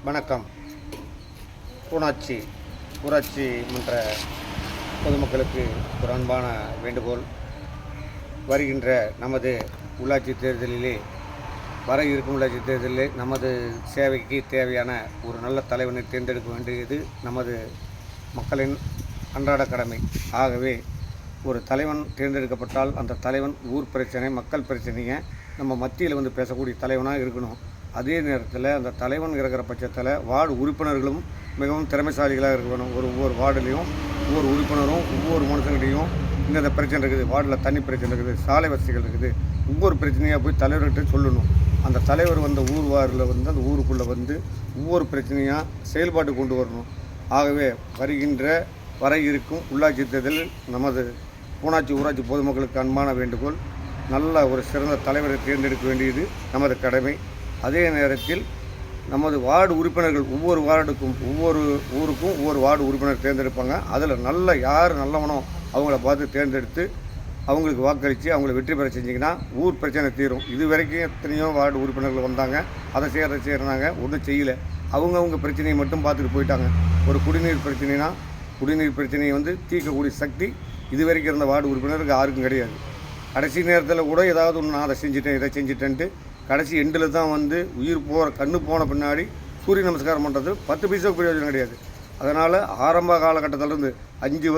வணக்கம். பூனாச்சி ஊராட்சி மன்ற பொதுமக்களுக்கு ஒரு அன்பான வேண்டுகோள். வருகின்ற நமது உள்ளாட்சி தேர்தலிலே வர இருக்கும் உள்ளாட்சி தேர்தலிலே நமது சேவைக்கு தேவையான ஒரு நல்ல தலைவனை தேர்ந்தெடுக்க வேண்டியது நமது மக்களின் அன்றாட கடமை. ஆகவே ஒரு தலைவன் தேர்ந்தெடுக்கப்பட்டால் அந்த தலைவன் ஊர் பிரச்சனை, மக்கள் பிரச்சனையை நம்ம மத்தியில் வந்து பேசக்கூடிய தலைவனாக இருக்கணும். அதே நேரத்தில் அந்த தலைவன் இருக்கிற பட்சத்தில் வார்டு உறுப்பினர்களும் மிகவும் திறமைசாலிகளாக இருக்கணும். ஒவ்வொரு வார்டுலேயும் ஒவ்வொரு உறுப்பினரும் ஒவ்வொரு மனுஷங்கிட்டையும் இந்த பிரச்சனை இருக்குது, வார்டில் தண்ணி பிரச்சனை இருக்குது, சாலை வசதிகள் இருக்குது, ஒவ்வொரு பிரச்சனையாக போய் தலைவர்கிட்ட சொல்லணும். அந்த தலைவர் வந்த வார்டில் வந்து அந்த ஊருக்குள்ளே வந்து ஒவ்வொரு பிரச்சனையாக செயல்பாட்டு கொண்டு வரணும். ஆகவே வர இருக்கும் உள்ளாட்சி தேர்தலில் நமது பூனாச்சி ஊராட்சி பொதுமக்களுக்கு அன்பான வேண்டுகோள், நல்ல ஒரு சிறந்த தலைவரை தேர்ந்தெடுக்க வேண்டியது நமது கடமை. அதே நேரத்தில் நமது வார்டு உறுப்பினர்கள் ஒவ்வொரு வார்டுக்கும் ஒவ்வொரு ஊருக்கும் ஒவ்வொரு வார்டு உறுப்பினர் தேர்ந்தெடுப்பாங்க. அதில் யார் நல்லவனோ அவங்கள பார்த்து தேர்ந்தெடுத்து அவங்களுக்கு வாக்களித்து அவங்கள வெற்றி பெற செஞ்சிங்கன்னா ஊர் பிரச்சனை தீரும். இது வரைக்கும் எத்தனையோ வார்டு உறுப்பினர்கள் வந்தாங்க, அதை செய்கிறாங்க, ஒன்றும் செய்யலை. அவங்கவுங்க பிரச்சனையை மட்டும் பார்த்துட்டு போயிட்டாங்க. ஒரு குடிநீர் பிரச்சனைனா குடிநீர் பிரச்சனையை வந்து தீர்க்கக்கூடிய சக்தி இது வரைக்கும் இருந்த வார்டு உறுப்பினருக்கு யாருக்கும் கிடையாது. கடைசி நேரத்தில் கூட ஏதாவது ஒன்று நான் அதை செஞ்சுட்டேன் இதை செஞ்சுட்டேன்ட்டு கடைசி எண்டில் தான் வந்து உயிர் கண்ணு போன பின்னாடி சூரிய நமஸ்காரம் பண்ணுறது 10 பைசாவுக்கு பிரயோஜனம் கிடையாது. அதனால் ஆரம்ப காலகட்டத்திலேருந்து 5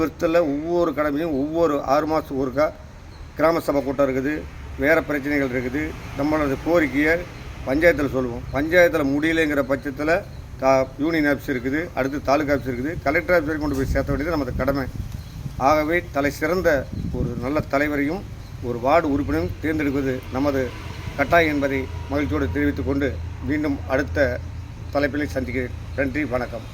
வருஷத்தில் ஒவ்வொரு கடமையும் ஒவ்வொரு 6 மாதத்துக்கு ஒருக்கா கிராம சபை கூட்டம் இருக்குது, வேறு பிரச்சனைகள் இருக்குது. நம்மளது கோரிக்கையை பஞ்சாயத்தில் சொல்லுவோம். பஞ்சாயத்தில் முடியலைங்கிற பட்சத்தில் யூனியன் ஆஃபீஸ் இருக்குது, அடுத்து தாலுகா ஆஃபீஸ் இருக்குது, கலெக்டர் ஆஃபீஸ் வரைக்கும் கொண்டு போய் சேர்த்த வேண்டியது நமது கடமை. ஆகவே தலை சிறந்த ஒரு நல்ல தலைவரையும் ஒரு வார்டு உறுப்பினரும் தேர்ந்தெடுப்பது நமது கட்டாயம் என்பதை மகிழ்ச்சியோடு தெரிவித்துக் கொண்டு மீண்டும் அடுத்த தலைப்பில் சந்திக்கிறேன். நன்றி, வணக்கம்.